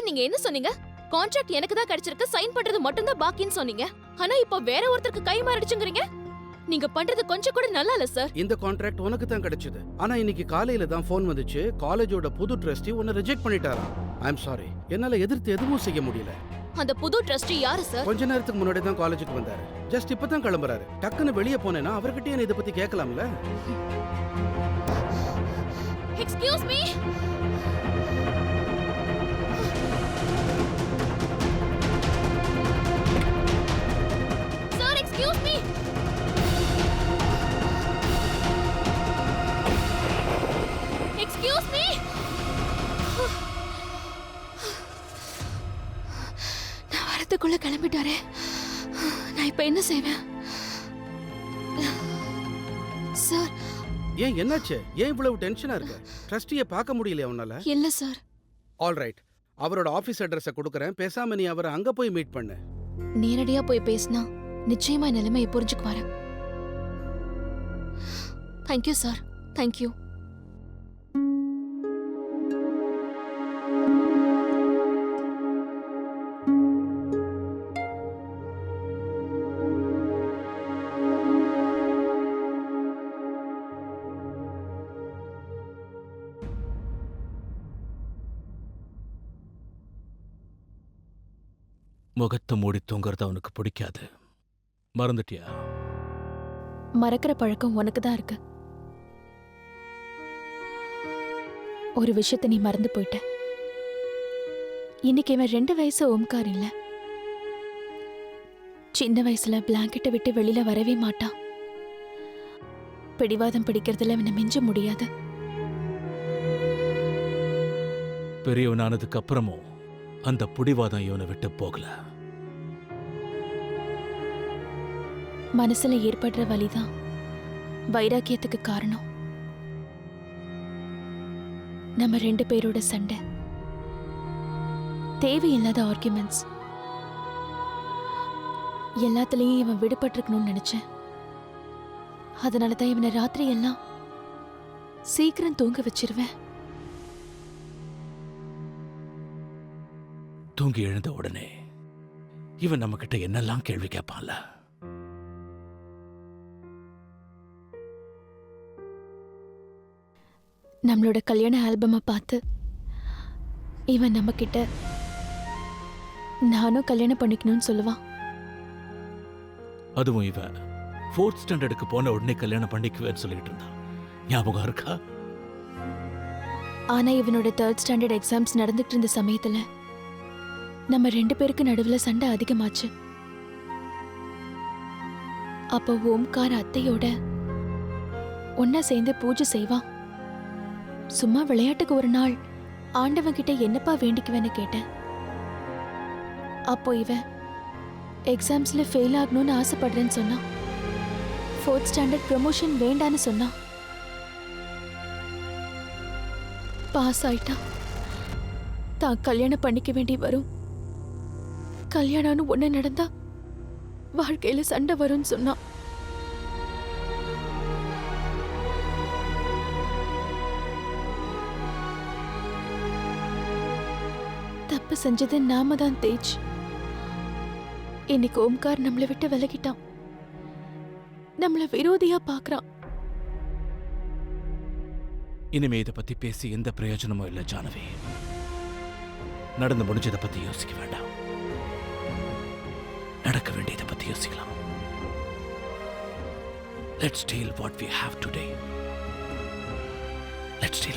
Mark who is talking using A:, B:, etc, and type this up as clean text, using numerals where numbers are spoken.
A: Sir நீங்க என்ன சொன்னீங்க? கான்ட்ராக்ட் எனக்கு தான் கிடைச்சிருக்கு, சைன் பண்றது மட்டும் தான் பாக்கின்னு சொன்னீங்க. ஆனா இப்போ வேற ஒருத்தருக்கு கை மாறிடுச்சுங்கறீங்க. நீங்க பண்றது கொஞ்சம் கூட நல்லா இல்ல சார்.
B: இந்த கான்ட்ராக்ட் உனக்கு தான் கிடைச்சது. ஆனா இன்னைக்கு காலையில தான் ஃபோன் வந்துச்சு, காலேஜோட புது ட்ரஸ்டி உன்னை ரிஜெக்ட் பண்ணிட்டாராம். ஐ அம் சாரி, என்னால எதிர்த்து எதுவும் செய்ய முடியல.
A: அந்த புது ட்ரஸ்டி யாரு சார்?
B: கொஞ்ச நேரத்துக்கு முன்னாடி தான் காலேஜுக்கு வந்தாரு. ஜஸ்ட் இப்பதான் கிளம்புறாரு. டக்குன்னு வெளியே போனேன்னா அவர்கிட்டயே இதை பத்தி கேட்கலாம்ல.
A: Excuse me. Sir excuse me. Excuse me. நான் வரதுக்குள்ள கிளம்பிட்டாரே. நான் இப்ப என்ன செய்வேன்? சார்
B: ஏன் என்னாச்சு? ஏன் இவ்வளவு டென்ஷனா இருக்க? ட்ரஸ்டியை பார்க்க முடியலையா உன்னால?
A: இல்ல சார்.
B: ஆல் ரைட், அவரோட ஆபீஸ் அட்ரஸை கொடுக்கறேன். பேசாம நீ அவரை அங்க போய் மீட் பண்ணு.
A: நேரடியா போய் பேசினா நிச்சயமா நிலைமையை புரிஞ்சுக்குவாரு. Thank you sir, thank you.
C: முகத்தை மூடி தூங்குறது அவனுக்கு பிடிக்காது. மறந்துட்டியா?
A: மறக்கிற பழக்கம் உனக்கு தான் இருக்கு. ஒரு விஷயத்தை நீ மறந்து போயிட்ட. இன்னைக்கு இவன் 2 வயசு ஓம்கார் இல்ல. சின்ன வயசுல பிளாங்கெட்டை விட்டு வெளியில வரவே மாட்டான். பிடிவாதம் பிடிக்கிறதுல இவனை மிஞ்ச முடியாது.
C: பெரியவனானதுக்கு அப்புறமும் அந்த புடிவாதம் இவனை விட்டு போகல.
A: மனசுல ஏற்படுற வலிதான் வைராக்கியத்துக்கு காரணம். நம்ம 2 பேரோட சண்டை, தேவையில்லாத ஆர்குமெண்ட்ஸ், எல்லாத்துலயும் இவன் விடுபட்டிருக்கணும்னு நினைச்சேன். அதனாலதான் இவனை ராத்திரி எல்லாம் சீக்கிரம் தூங்க வச்சிருவேன்.
C: தூங்கி எழுந்த உடனே இவன் நம்ம கிட்ட என்னெல்லாம் கேள்வி கேட்பான்ல.
A: நம்மளோட கல்யாண ஆல்பமை பார்த்து இவன் நம்ம கிட்ட நானும் கல்யாணம் பண்ணிக்கணும்னு சொல்லுவான்.
C: அதுவும் இவன் 4th ஸ்டாண்டர்டுக்கு போன உடனே கல்யாணம் பண்ணிக்குவேன்னு சொல்லிட்டு இருந்தான். ஞாபகம் இருக்கா?
A: ஆனா இவனோட 3rd ஸ்டாண்டர்ட் எக்ஸாம்ஸ் நடந்துட்டு இருந்த சமயத்துல நம்ம 2 பேருக்கு நடுவுல சண்டை அதிகமாச்சு. அப்போ ஓம்கார் அத்தையோட ஒன்னா சேர்ந்து பூஜை செய்வான். சும்மா விளையாட்டுக்கு ஒரு நாள் ஆண்டவன் கிட்ட என்னப்பா வேண்டிக்குவேன்னு கேட்டேன். அப்போ இவன் எக்ஸாம்ஸ்ல ஃபெயில் ஆகணும்னு ஆசைப்படுறேன்னு சொன்னான். 4th ஸ்டாண்டர்ட் ப்ரமோஷன் வேண்டான்னு சொன்னான். பாஸ் ஆயிட்டான். தான் கல்யாணம் பண்ணிக்க வேண்டி வரும், கல்யாணம்னு ஒண்ணு நடந்தா வாழ்க்கையில சண்டை வரும்னு சொன்னான். தப்பு செஞ்சது நாம தான் தேஜ். இன்னைக்கு ஓம்கார் நம்மளை விட்டு விலகிட்டான். நம்மள விரோதியா பாக்குறான்.
C: இனிமே இதை பத்தி பேசி எந்த பிரயோஜனமும் இல்லை ஜானவி. நடந்து முடிஞ்சதை பத்தி யோசிக்க வேண்டாம். நடக்க வேண்டியதை பத்தி யோசிக்கலாம். Let's deal what we have today. Let's deal